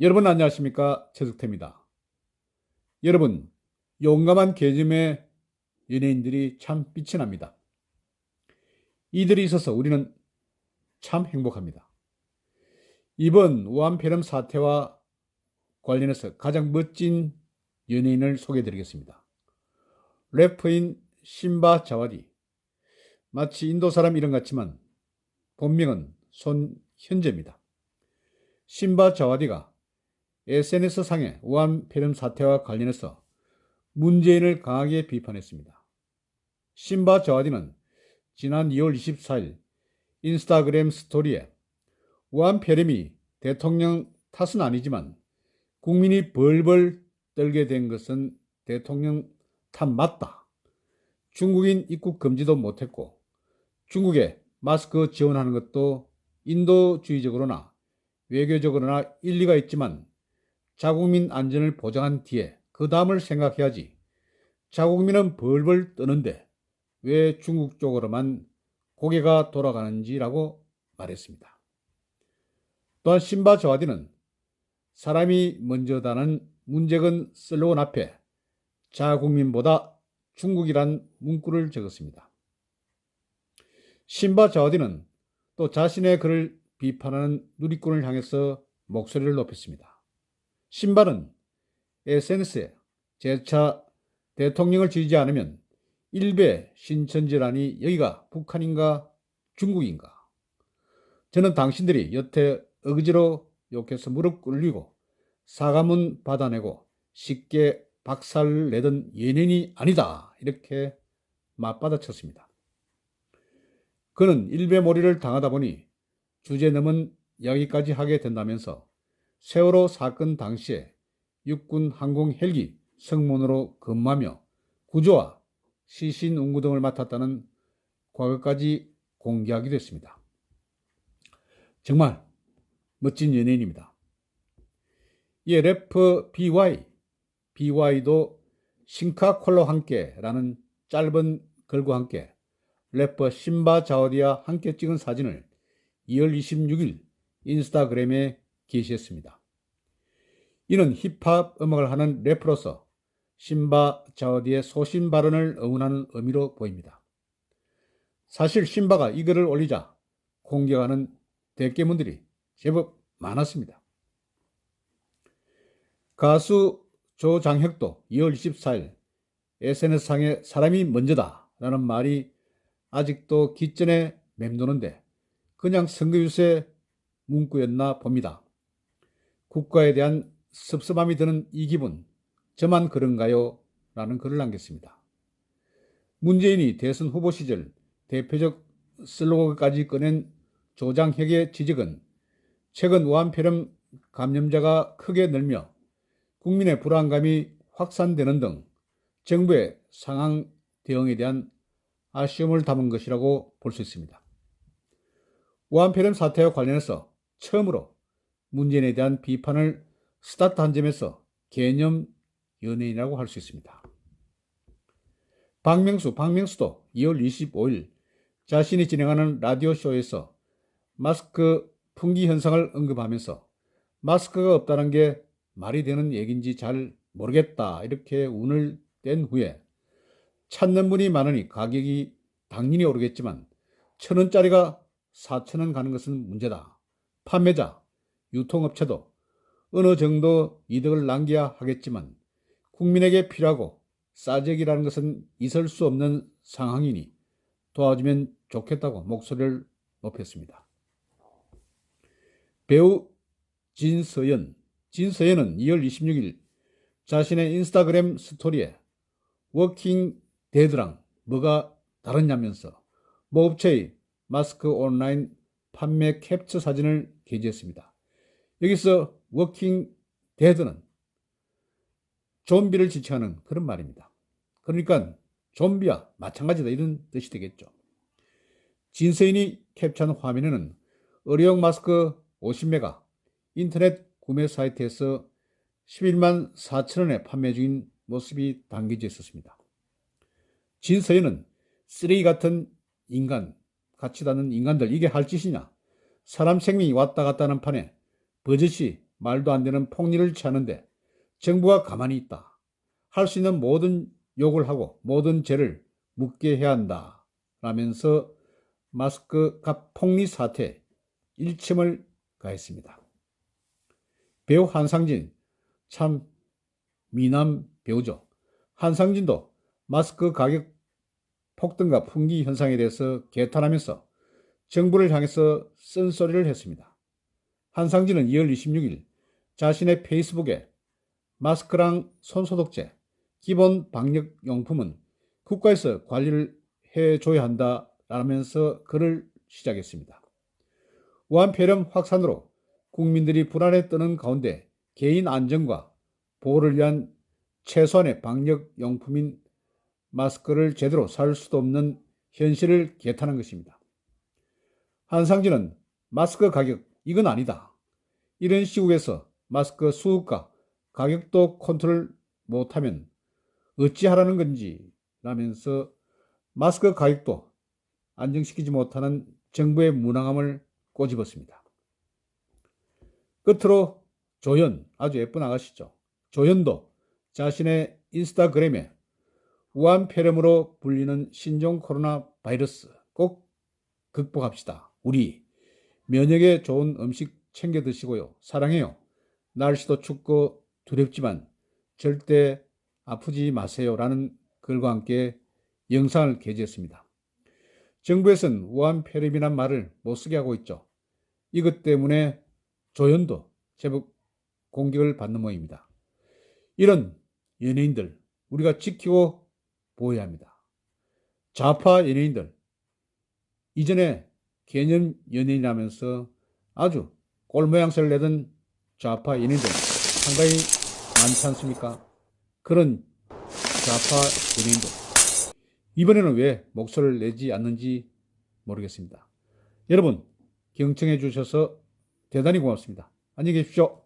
여러분 안녕하십니까? 최석태입니다. 여러분, 용감한 개념의 연예인들이 참 빛이 납니다. 이들이 있어서 우리는 참 행복합니다. 이번 우한폐렴 사태와 관련해서 가장 멋진 연예인을 소개해드리겠습니다. 래퍼인 신바 자와디. 마치 인도 사람 이름 같지만 본명은 손현재입니다. 신바 자와디가 SNS상의 우한폐렴 사태와 관련해서 문재인을 강하게 비판했습니다. 신바 자와디는 지난 2월 24일 인스타그램 스토리에 우한폐렴이 대통령 탓은 아니지만 국민이 벌벌 떨게 된 것은 대통령 탓 맞다. 중국인 입국 금지도 못했고 중국에 마스크 지원하는 것도 인도주의적으로나 외교적으로나 일리가 있지만 자국민 안전을 보장한 뒤에 그 다음을 생각해야지. 자국민은 벌벌 떠는데 왜 중국 쪽으로만 고개가 돌아가는지라고 말했습니다. 또한 신바 저와디는 사람이 먼저다는 문재근 슬로건 앞에 자국민보다 중국이란 문구를 적었습니다. 신바 저와디는 또 자신의 글을 비판하는 누리꾼을 향해서 목소리를 높였습니다. 신바는 SNS에 재차 대통령을 지지지 않으면 일베 신천지라니 여기가 북한인가 중국인가. 저는 당신들이 여태 억지로 욕해서 무릎 꿇리고 사과문 받아내고 쉽게 박살을 내던 연예인이 아니다. 이렇게 맞받아쳤습니다. 그는 일베몰이를 당하다 보니 주제넘은 이야기까지 하게 된다면서 세월호 사건 당시에 육군 항공 헬기 승무원으로 근무하며 구조와 시신 운구 등을 맡았다는 과거까지 공개하기도 했습니다. 정말 멋진 연예인입니다. 이에 래퍼 BY도 싱카콜라와 함께라는 짧은 글과 함께 래퍼 신바 자와디와 함께 찍은 사진을 2월 26일 인스타그램에 게시했습니다. 이는 힙합 음악을 하는 래퍼로서 신바 자와디의 소신 발언을 응원하는 의미로 보입니다. 사실 신바가 이 글을 올리자 공격하는 대깨문들이 제법 많았습니다. 가수 조장혁도 2월 24일 SNS상에 사람이 먼저다 라는 말이 아직도 기전에 맴도는데 그냥 선거유세 문구였나 봅니다. 국가에 대한 섭섭함이 드는 이 기분, 저만 그런가요? 라는 글을 남겼습니다. 문재인이 대선 후보 시절 대표적 슬로건까지 꺼낸 조장혁의 지적은 최근 우한폐렴 감염자가 크게 늘며 국민의 불안감이 확산되는 등 정부의 상황 대응에 대한 아쉬움을 담은 것이라고 볼 수 있습니다. 우한폐렴 사태와 관련해서 처음으로 문재인에 대한 비판을 스타트한 점에서 개념 연예인이라고 할 수 있습니다. 박명수도 2월 25일 자신이 진행하는 라디오쇼에서 마스크 풍기 현상을 언급하면서 마스크가 없다는 게 말이 되는 얘기인지 잘 모르겠다 이렇게 운을 뗀 후에 찾는 분이 많으니 가격이 당연히 오르겠지만 1,000원짜리가 4,000원 가는 것은 문제다. 판매자, 유통업체도 어느 정도 이득을 남겨야 하겠지만 국민에게 필요하고 싸제기라는 것은 있을 수 없는 상황이니 도와주면 좋겠다고 목소리를 높였습니다. 배우 진서연은 2월 26일 자신의 인스타그램 스토리에 워킹 데드랑 뭐가 다르냐면서 모 업체의 마스크 온라인 판매 캡처 사진을 게재했습니다. 여기서 워킹 데드는 좀비를 지칭하는 그런 말입니다. 그러니까 좀비와 마찬가지다 이런 뜻이 되겠죠. 진서인이 캡처한 화면에는 의료용 마스크 50매가 인터넷 구매 사이트에서 11만 4천원에 판매 중인 모습이 담겨져 있었습니다. 진서인은 쓰레기 같은 인간, 가치 않는 인간들 이게 할 짓이냐? 사람 생명이 왔다 갔다 하는 판에 버젓이 말도 안 되는 폭리를 취하는데 정부가 가만히 있다. 할 수 있는 모든 욕을 하고 모든 죄를 묻게 해야 한다. 라면서 마스크 갑 폭리 사태에 일침을 가했습니다. 배우 한상진, 참 미남 배우죠. 한상진도 마스크 가격 폭등과 풍기 현상에 대해서 개탄하면서 정부를 향해서 쓴소리를 했습니다. 한상진은 2월 26일 자신의 페이스북에 마스크랑 손소독제, 기본 방역용품은 국가에서 관리를 해줘야 한다라면서 글을 시작했습니다. 우한 폐렴 확산으로 국민들이 불안에 떠는 가운데 개인 안전과 보호를 위한 최소한의 방역용품인 마스크를 제대로 살 수도 없는 현실을 개탄한 것입니다. 한상진은 마스크 가격 이건 아니다. 이런 시국에서 마스크 수급과 가격도 컨트롤 못하면 어찌하라는 건지 라면서 마스크 가격도 안정시키지 못하는 정부의 무능함을 꼬집었습니다. 끝으로 조현, 아주 예쁜 아가씨죠. 조현도 자신의 인스타그램에 우한 폐렴으로 불리는 신종 코로나 바이러스 꼭 극복합시다. 우리 면역에 좋은 음식 챙겨 드시고요. 사랑해요. 날씨도 춥고 두렵지만 절대 아프지 마세요. 라는 글과 함께 영상을 게재했습니다. 정부에서는 우한 폐렴이란 말을 못쓰게 하고 있죠. 이것 때문에 조현도 제법 공격을 받는 모양입니다. 이런 연예인들 우리가 지키고 보호해야 합니다. 좌파 연예인들 이전에 개념 연예인이라면서 아주 꼴모양새를 내던 좌파 연예인들 상당히 많지 않습니까? 그런 좌파 연예인들 이번에는 왜 목소리를 내지 않는지 모르겠습니다. 여러분 경청해 주셔서 대단히 고맙습니다. 안녕히 계십시오.